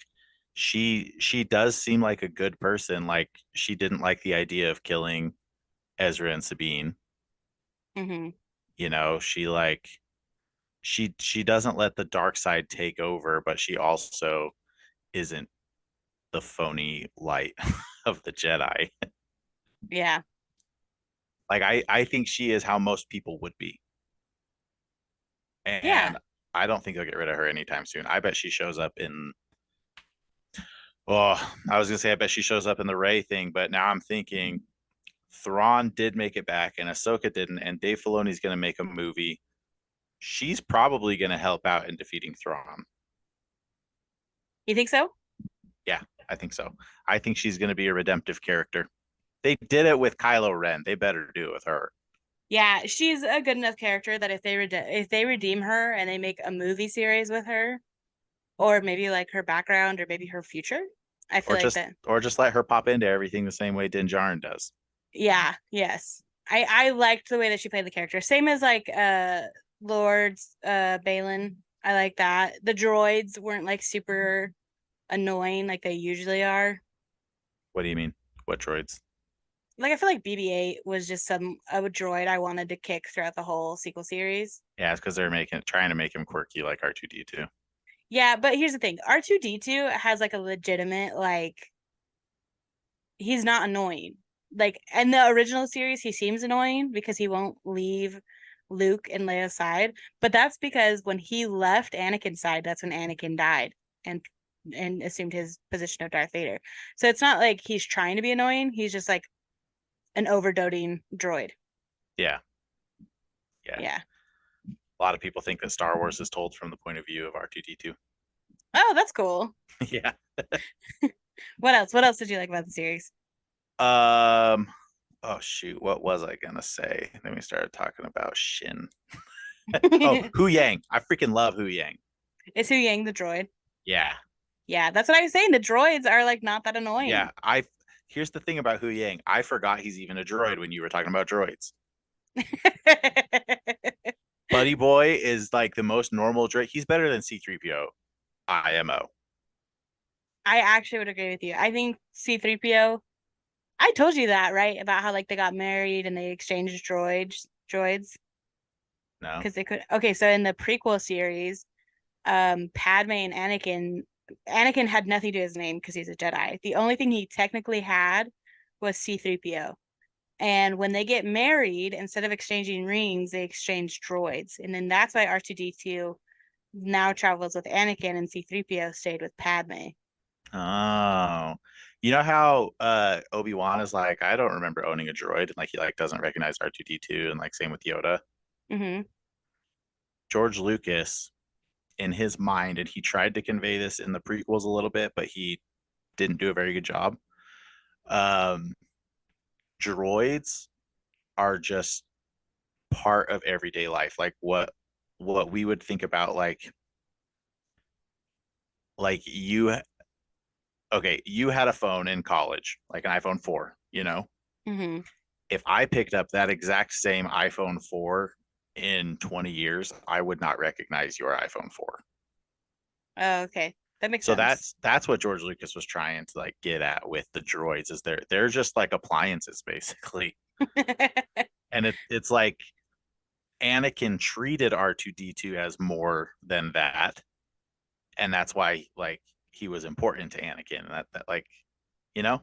she does seem like a good person. Like she didn't like the idea of killing Ezra and Sabine. Mm-hmm. You know, she like she doesn't let the dark side take over, but she also isn't the phony light of the Jedi. Yeah. Like I think she is how most people would be. Yeah. And I don't think they'll get rid of her anytime soon. I bet she shows up in I was gonna say I bet she shows up in the Ray thing, but now I'm thinking Thrawn did make it back and Ahsoka didn't, and Dave Filoni's gonna make a movie. She's probably gonna help out in defeating Thrawn. You think so? Yeah, I think so. I think she's gonna be a redemptive character. They did it with Kylo Ren. They better do it with her. Yeah, she's a good enough character that if they redeem her and they make a movie series with her, or maybe like her background or maybe her future, I feel Or like just that. or just let her pop into everything the same way Din Djarin does. Yeah, yes. I liked the way that she played the character. Same as like Lord's Balin. I like that. The droids weren't like super annoying like they usually are. What do you mean? What droids? Like I feel like BB-8 was just some a droid I wanted to kick throughout the whole sequel series. Yeah, it's because they're trying to make him quirky like R2D2. Yeah, but here's the thing. R2D2 has like a legitimate like he's not annoying. Like in the original series, he seems annoying because he won't leave Luke and Leia's side. But that's because when he left Anakin's side, that's when Anakin died and assumed his position of Darth Vader. So it's not like he's trying to be annoying. He's just like an overdoting droid. Yeah, yeah. Yeah. A lot of people think that Star Wars is told from the point of view of R2D2. Oh, that's cool. Yeah. What else? What else did you like about the series? Um. Oh shoot, what was I gonna say? Then we started talking about Shin. Oh, Hu Yang. I freaking love Hu Yang. Is Hu Yang the droid? Yeah, Yeah, that's what I was saying. The droids are like not that yeah. annoying. I Here's the thing about Hu Yang. I forgot he's even a droid when you were talking about droids. Buddy Boy is like the most normal droid. He's better than C3PO, IMO. I actually would agree with you. I think C3PO, I told you that, right? About how like they got married and they exchanged droids No, because they could. Okay, so in the prequel series, Padme and Anakin had nothing to do with his name because he's a Jedi. The only thing he technically had was C3PO. And when they get married, instead of exchanging rings, they exchange droids. And then that's why R2D2 now travels with Anakin and C3PO stayed with Padme. oh, you know how Obi-Wan is like, I don't remember owning a droid, and like he like doesn't recognize R2D2, and like same with Yoda. Mm-hmm. George Lucas, in his mind, and he tried to convey this in the prequels a little bit, but he didn't do a very good job. Um, Droids are just part of everyday life. Like what what we would think about like you okay, you had a phone in college, like an iPhone 4, you know? Hmm. If I picked up that exact same iPhone 4 in 20 years, I would not recognize your iPhone 4. Oh, okay, that makes So sense. that's what George Lucas was trying to like get at with the droids is they're just like appliances basically. And it's like Anakin treated R2D2 as more than that, and that's why like he was important to Anakin. And that like, you know,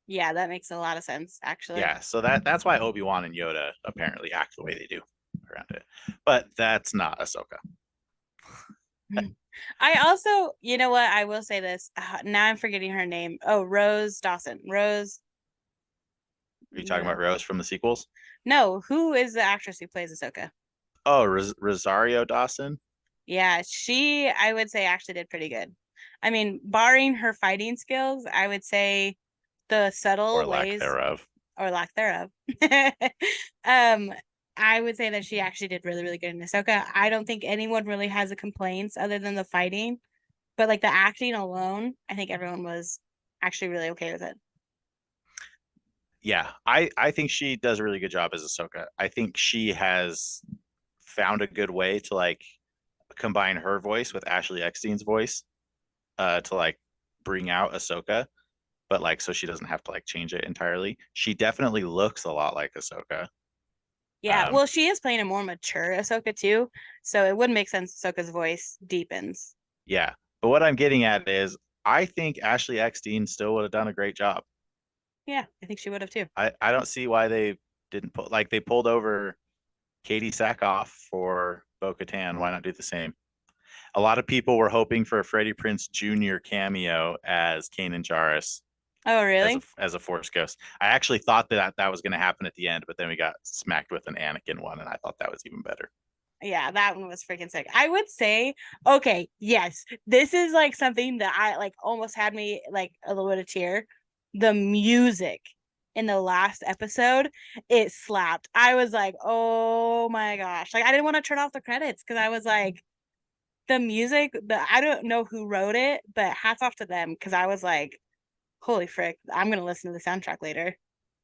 Yeah, that makes a lot of sense, actually. yeah. So that's why Obi-Wan and Yoda apparently act the way they do around it. But that's not Ahsoka. I also, you know what? I will say this. Now I'm forgetting her name. Oh, Rose Dawson. Rose. Are you talking about Rose from the sequels? No, who is the actress who plays Ahsoka? Oh, Rosario Dawson, Yeah, she, I would say, actually did pretty good. I mean, barring her fighting skills, I would say the or subtle lack ways thereof. or lack thereof. um, I would say that she actually did really, really good in Ahsoka. I don't think anyone really has a complaints other than the fighting, but like the acting alone, I think everyone was actually really okay with it. Yeah, I think she does a really good job as Ahsoka. I think she has found a good way to like combine her voice with Ashley Eckstein's voice to like bring out Ahsoka, but like so she doesn't have to like change it entirely. She definitely looks a lot like Ahsoka. Yeah, Um, well, she is playing a more mature Ahsoka too, so it would make sense Ahsoka's voice deepens. yeah, but what I'm getting at is I think Ashley Eckstein still would have done a great job. Yeah, I think she would have too. I don't see why they didn't put like they pulled over Katie Sackhoff for Bo-Katan. Why not do the same? A lot of people were hoping for a Freddie Prinze Jr. cameo as Kanan Jarrus Oh, really? as a Force ghost. I actually thought that was going to happen at the end, but then we got smacked with an Anakin one, and I thought that was even better. Yeah, that one was freaking sick. I would say, okay, yes, this is like something that I like almost had me like a little bit of tear. The music in the last episode, it slapped. I was like, oh my gosh. Like I didn't want to turn off the credits because I was like, the music, I don't know who wrote it, but hats off to them because I was like, holy frick, I'm gonna listen to the soundtrack later.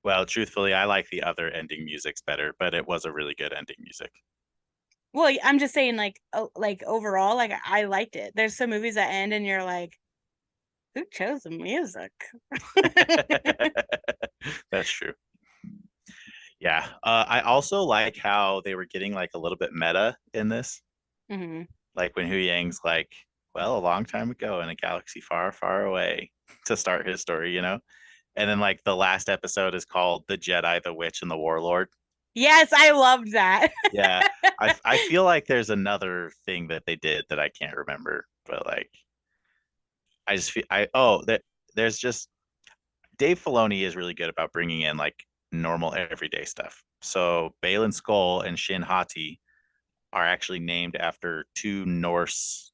Well, truthfully, I like the other ending musics better, but it was a really good ending music. Well, I'm just saying, like overall, like I liked it. There's some movies that end and you're like, who chose the music? That's true. Yeah. I also like how they were getting like a little bit meta in this. Hmm. Like when Hu Yang's like, well, a long time ago in a galaxy far, far away to start his story, you know? And then like the last episode is called The Jedi, the Witch, and the Warlord. Yes, I loved that. Yeah. I feel like there's another thing that they did that I can't remember, but like I just feel that there's just Dave Filoni is really good about bringing in like normal everyday stuff. So Balin Skull and Shin Hati are actually named after two Norse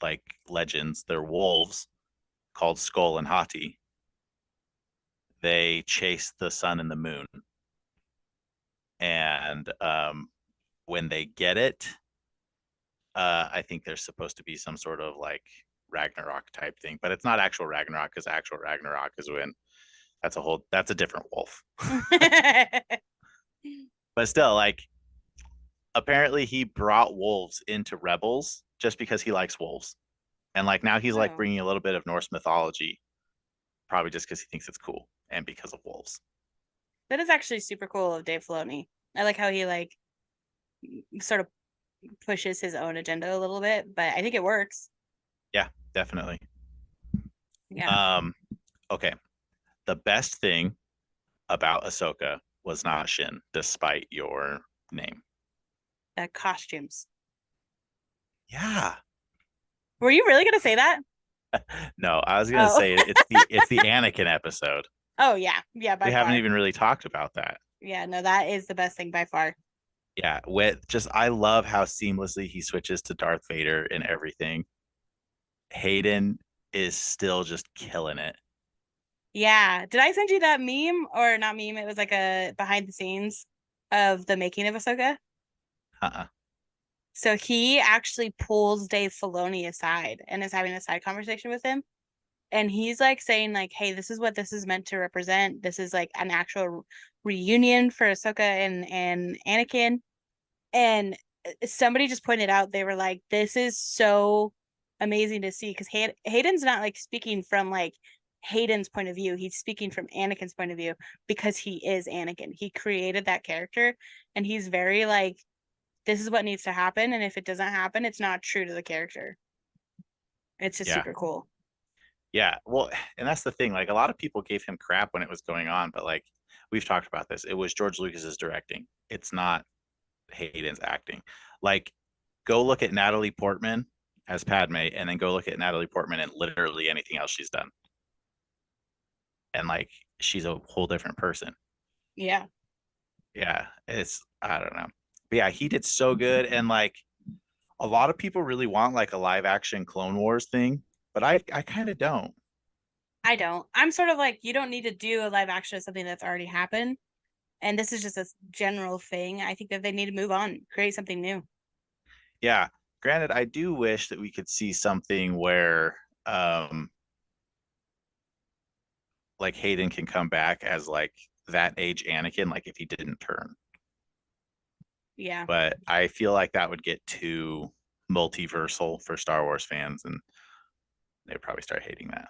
like legends. They're wolves called Skull and Hati. They chase the sun and the moon, and when they get it, I think there's supposed to be some sort of like Ragnarok type thing, but it's not actual Ragnarok because actual Ragnarok is when that's a different wolf. But still, like apparently he brought wolves into Rebels just because he likes wolves, and like now he's like Oh, bringing a little bit of Norse mythology, probably just because he thinks it's cool and because of wolves. that is actually super cool of Dave Filoni. I like how he like sort of pushes his own agenda a little bit, but I think it works. Yeah, definitely. Yeah, Um, okay. The best thing about Ahsoka was not Shin, despite your name. the costumes. Yeah. Were you really gonna say that? No, I was gonna Oh, say it's the Anakin episode. oh yeah, yeah, We by haven't far. even really talked about that. Yeah, no, that is the best thing by far. Yeah, with just I love how seamlessly he switches to Darth Vader and everything. Hayden is still just killing it. Yeah. Did I send you that meme or not meme? It was like a behind the scenes of the making of Ahsoka. Uh-uh. So he actually pulls Dave Filoni aside and is having a side conversation with him. And he's like saying, like, hey, this is what this is meant to represent. This is like an actual reunion for Ahsoka and Anakin. And somebody just pointed out, they were like, this is so amazing to see, because Hayden's not like speaking from like Hayden's point of view. He's speaking from Anakin's point of view because he is Anakin. He created that character, and he's very like, this is what needs to happen, and if it doesn't happen, it's not true to the character. It's just Yeah. super cool. Yeah. Well, and that's the thing. Like a lot of people gave him crap when it was going on, but like we've talked about this. It was George Lucas's directing. It's not Hayden's acting. Like go look at Natalie Portman as Padme, and then go look at Natalie Portman and literally anything else she's done. And like she's a whole different person. Yeah. Yeah. It's I don't know. But yeah, he did so good. And like a lot of people really want like a live action Clone Wars thing, but I kind of don't. I don't. I'm sort of like, you don't need to do a live action of something that's already happened. And this is just a general thing. I think that they need to move on, create something new. Yeah. Granted, I do wish that we could see something where like Hayden can come back as like that age Anakin, like if he didn't turn. Yeah. But I feel like that would get too multiversal for Star Wars fans, and they'd probably start hating that.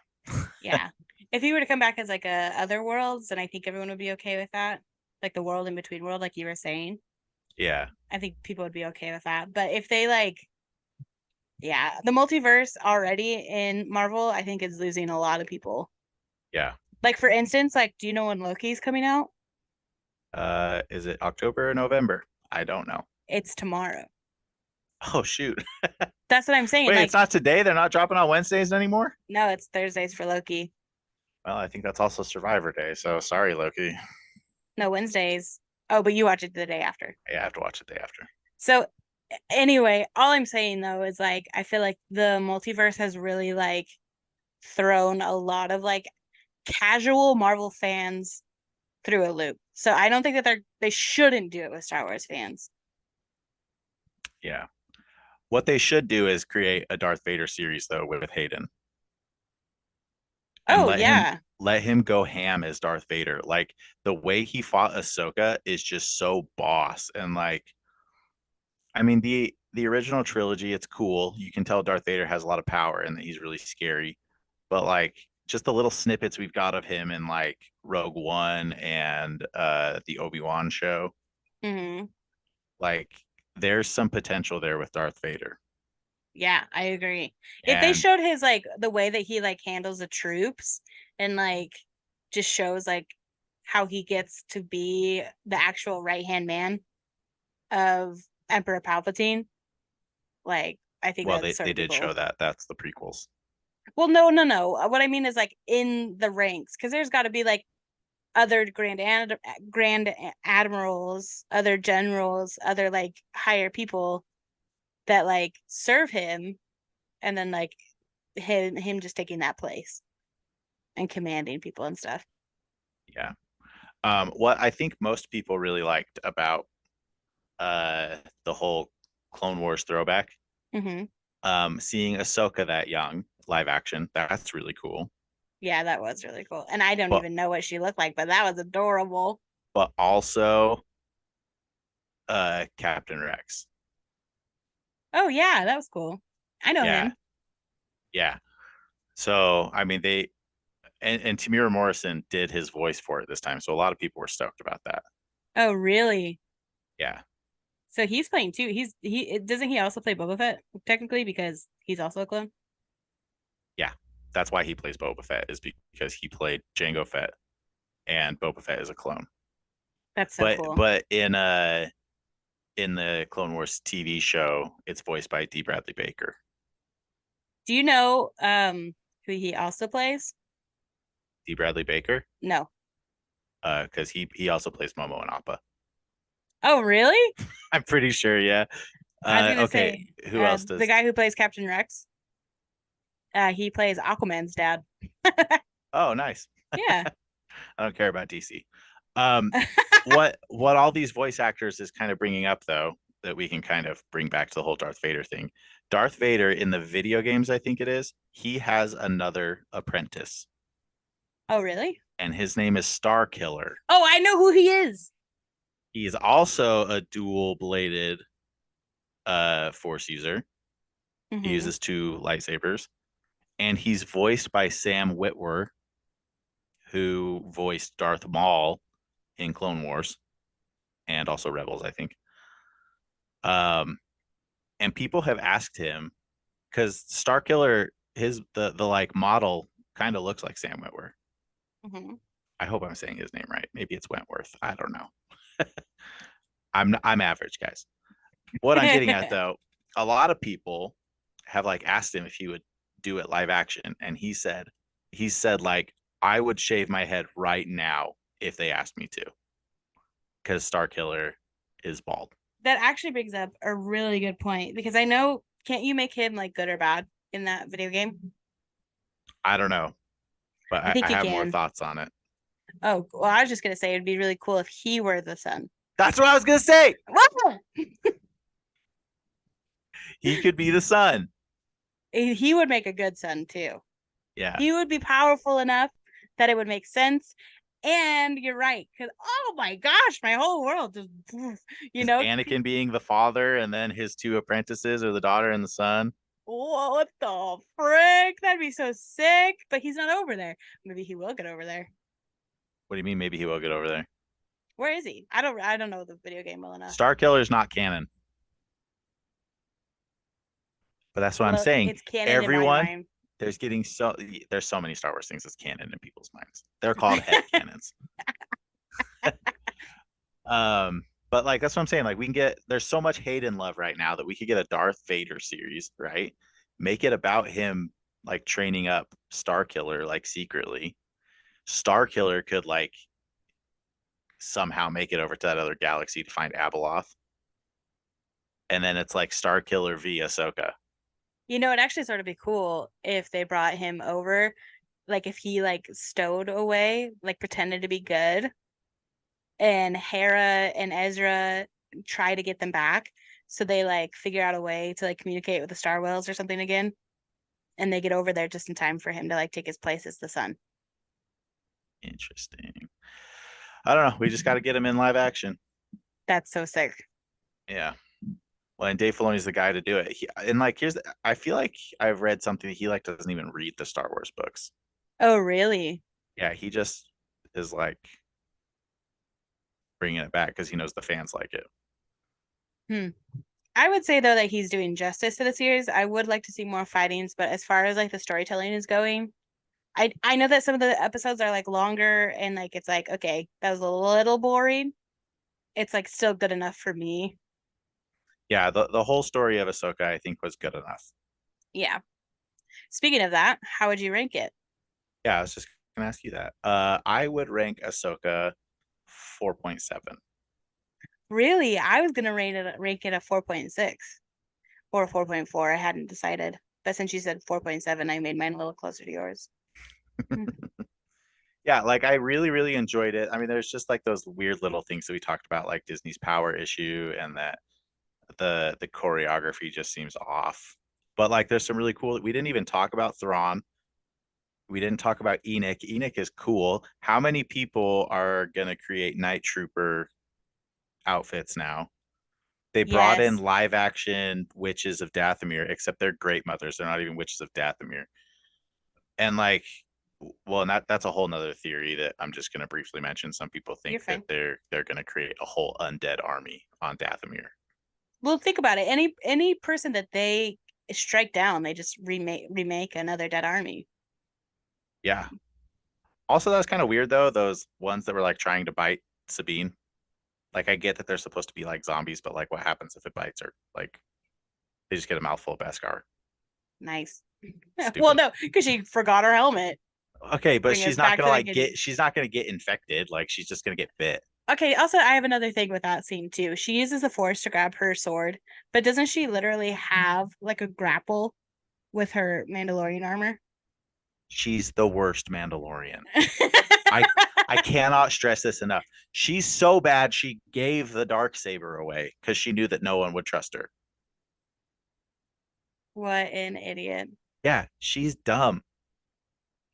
Yeah. If he were to come back as like a other worlds, then I think everyone would be okay with that. Like the world in between world, like you were saying. Yeah. I think people would be okay with that. But if they like, yeah, the multiverse already in Marvel, I think is losing a lot of people. Yeah. Like for instance, like, do you know when Loki's coming out? Is it October or November? I don't know. It's tomorrow. Oh shoot. That's what I'm saying. Wait, Like, it's not today? They're not dropping on Wednesdays anymore? no, it's Thursdays for Loki. Well, I think that's also Survivor Day, so sorry, Loki. No, Wednesdays. Oh, but you watch it the day after. Yeah, I have to watch it the day after. So anyway, all I'm saying though is like, I feel like the multiverse has really like thrown a lot of like casual Marvel fans through a loop. So I don't think that they shouldn't do it with Star Wars fans. Yeah. What they should do is create a Darth Vader series though with Hayden, and Oh yeah. let him go ham as Darth Vader. Like the way he fought Ahsoka is just so boss. And like I mean the original trilogy, it's cool. You can tell Darth Vader has a lot of power and that he's really scary. But like just the little snippets we've got of him in like Rogue One and the Obi-Wan show, Mm-hmm. like there's some potential there with Darth Vader. Yeah, I agree. If they And showed his like the way that he like handles the troops and like just shows like how he gets to be the actual right hand man of Emperor Palpatine, like I think well, that's sort they of be did show cool. that. That's the prequels. Well, no. What I mean is like in the ranks, because there's got to be like other grand admirals, other generals, other like higher people that like serve him, and then like him just taking that place and commanding people and stuff. Yeah. What I think most people really liked about the whole Clone Wars throwback, Mm-hmm. seeing Ahsoka that young, live action, that's really cool. Yeah, that was really cool. And I don't But even know what she looked like, but that was adorable. also Captain Rex. Oh yeah, that was cool. I know Yeah, him. yeah. So I mean and Tamira Morrison did his voice for it this time, so a lot of people were stoked about that. Oh really? Yeah, So he's playing too. He doesn't he also play Boba Fett technically because he's also a clone. yeah. That's why he plays Boba Fett, is because he played Jango Fett, and Boba Fett is a clone. That's so cool. But in the Clone Wars TV show, it's voiced by D. Bradley Baker. Do you know who he also plays? D. Bradley Baker, No. because he also plays Momo and Appa. Oh really? I'm pretty sure. Yeah. I was gonna Okay. say Who else the does? guy who plays Captain Rex. He plays Aquaman's dad. Oh, nice. Yeah. I don't care about DC. Um, what all these voice actors is kind of bringing up though, that we can kind of bring back to the whole Darth Vader thing. Darth Vader in the video games, I think it is, he has another apprentice, Oh, really? and his name is Star Killer. Oh, I know who he is. He is also a dual bladed force user. He Hmm. uses two lightsabers, and he's voiced by Sam Witwer, who voiced Darth Maul in Clone Wars and also Rebels, I think. And people have asked him because Starkiller, the like model kind of looks like Sam Witwer. Hmm. I hope I'm saying his name right. Maybe it's Wentworth. I don't know. I'm average, guys. What I'm getting at though, a lot of people have like asked him if he would do it live action, and he said like I would shave my head right now if they asked me to, because Starkiller is bald. That actually brings up a really good point because I know, can't you make him like good or bad in that video game? I don't know, but I I think you have more can. thoughts on it. Oh, well, I was just gonna say it'd be really cool if he were the son. That's what I was gonna say. Whoa! He could be the son. He would make a good son too. Yeah. He would be powerful enough that it would make sense. And you're right, because oh my gosh, my whole world just, you Is know, Anakin being the father, and then his two apprentices are the daughter and the son? what the frick? That'd be so sick. But he's not over there. Maybe he will get over there. What do you mean? Maybe he will get over there. Where is he? I don't know the video game well enough. Star Killer is not canon, but that's what I'm Well, saying. it's canon in my Everyone, mind. there's so many Star Wars things that's canon in people's minds. They're called head canons. But like that's what I'm saying. Like we can get there's so much hate and love right now that we could get a Darth Vader series, right? Make it about him like training up Star Killer like secretly. Star Killer could like somehow make it over to that other galaxy to find Abeloth. And then it's like Star Killer v Ahsoka. It'd actually sort of be cool if they brought him over, like if he like stowed away, like pretended to be good, and Hera and Ezra try to get them back. So they like figure out a way to like communicate with the Star Whales or something again. And they get over there just in time for him to like take his place as the son. Interesting. I don't know. We just got to get him in live action. That's so sick. Yeah. Well, and Dave Filoni's the guy to do it. And like, I feel like I've read something that he like doesn't even read the Star Wars books. Oh, really? Yeah, he just is like bringing it back because he knows the fans like it. Hmm. I would say though that he's doing justice to the series. I would like to see more fightings, but as far as like the storytelling is going, I know that some of the episodes are like longer and like it's like, okay, that was a little boring. It's like still good enough for me. Yeah, the whole story of Ahsoka, I think, was good enough. Yeah. Speaking of that, how would you rank it? Yeah, I was just gonna ask you that. I would rank Ahsoka 4.7. Really? I was gonna rank it a 4.6 or a 4.4. I hadn't decided. But since you said 4.7, I made mine a little closer to yours. Yeah, like I really, really enjoyed it. I mean, there's just like those weird little things that we talked about, like Disney's power issue and that the choreography just seems off. But like there's some really cool we didn't even talk about Thrawn. We didn't talk about Enoch. Enoch is cool. How many people are gonna create Night Trooper outfits now? They brought in Yes. live action witches of Dathomir, except they're great mothers. They're not even witches of Dathomir. And like well, and that's a whole nother theory that I'm just gonna briefly mention. Some people You're think that fine. they're gonna create a whole undead army on Dathomir. Well, think about it. Any person that they strike down, they just remake another dead army. Yeah. Also, that was kind of weird though, those ones that were like trying to bite Sabine. Like I get that they're supposed to be like zombies, but like what happens if it bites her? Like they just get a mouthful of Beskar. Nice. Well, Stupid. no, because she forgot her helmet. Okay, but Bring us back to the beginning. she's not gonna get infected. Like she's just gonna get bit. Okay, also I have another thing with that scene too. She uses the force to grab her sword, but doesn't she literally have like a grapple with her Mandalorian armor? She's the worst Mandalorian. I I cannot stress this enough. She's so bad she gave the dark saber away because she knew that no one would trust her. What an idiot. Yeah, she's dumb.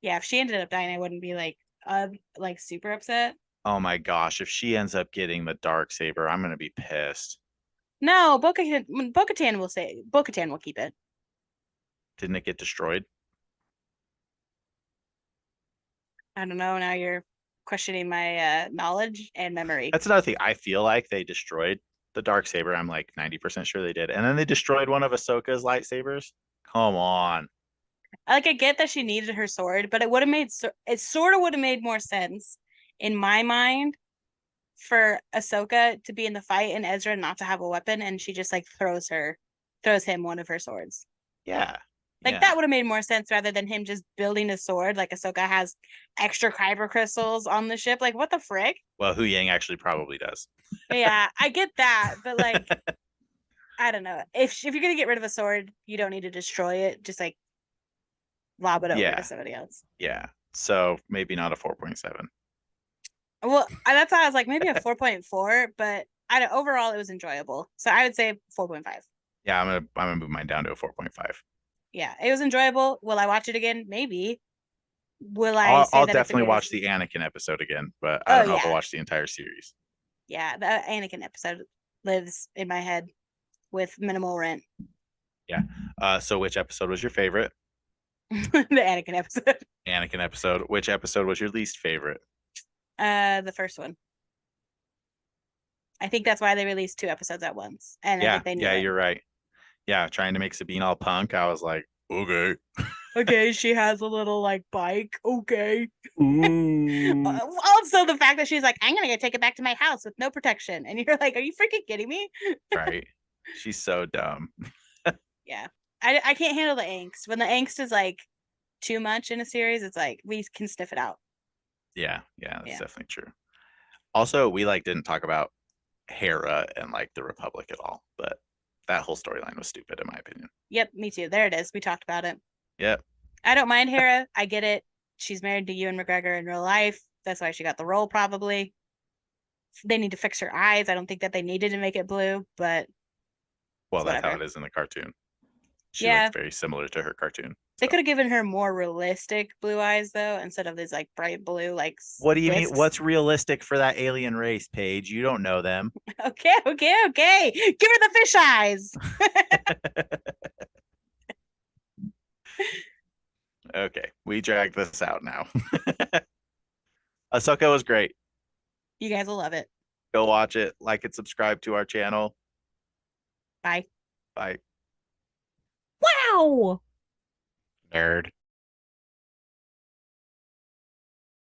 Yeah, if she ended up dying, I wouldn't be like super upset. Oh my gosh, if she ends up getting the dark saber, I'm gonna be pissed. No, Bo-Katan will say Bo-Katan will keep it. Didn't it get destroyed? I don't know. Now you're questioning my knowledge and memory. That's another thing. I feel like they destroyed the dark saber. I'm like 90% sure they did. And then they destroyed one of Ahsoka's lightsabers. Come on. Like I get that she needed her sword, but it sort of would have made more sense in my mind for Ahsoka to be in the fight and Ezra not to have a weapon, and she just like throws him one of her swords. Yeah. Like Yeah. that would have made more sense rather than him just building a sword. Like Ahsoka has extra kyber crystals on the ship. Like what the frick? Well, Hu Yang actually probably does. Yeah, I get that, but like I don't know. If you're gonna get rid of a sword, you don't need to destroy it. Just like lob it over to somebody else. Yeah. So maybe not a 4.7. Well, that's why I was like maybe a 4.4, but overall it was enjoyable. So I would say 4.5. Yeah, I'm gonna move mine down to a 4.5. Yeah, it was enjoyable. Will I watch it again? Maybe. Will I say I'll that definitely watch the Anakin episode again, but I don't know if I'll watch the entire series. Yeah, the Anakin episode lives in my head with minimal rent. Yeah. So which episode was your favorite? The Anakin episode. Anakin episode. Which episode was your least favorite? The first one. I think that's why they released 2 episodes at once. And I think they knew it. You're right. Yeah, trying to make Sabine all punk. I was like, okay. Okay, she has a little like bike. Okay. Ooh. Also, the fact that she's like, I'm gonna go take it back to my house with no protection, and you're like, are you freaking kidding me? Right. She's so dumb. Yeah, I can't handle the angst. When the angst is like too much in a series, it's like we can sniff it out. Yeah, that's definitely true. Also, we like didn't talk about Hera and like the Republic at all, but that whole storyline was stupid in my opinion. Yep, me too. There it is. We talked about it. Yep. I don't mind Hera. I get it. She's married to Ewan McGregor in real life. That's why she got the role, probably. They need to fix her eyes. I don't think that they needed to make it blue, but well, that's how it is in the cartoon. She looks very similar to her cartoon. They could have given her more realistic blue eyes though, instead of these like bright blue like. What do you mean? What's realistic for that alien race, Paige? You don't know them. Okay. Give her the fish eyes. Okay, we dragged this out now. Ahsoka was great. You guys will love it. Go watch it, like and subscribe to our channel. Bye. Bye. Wow. Nerd.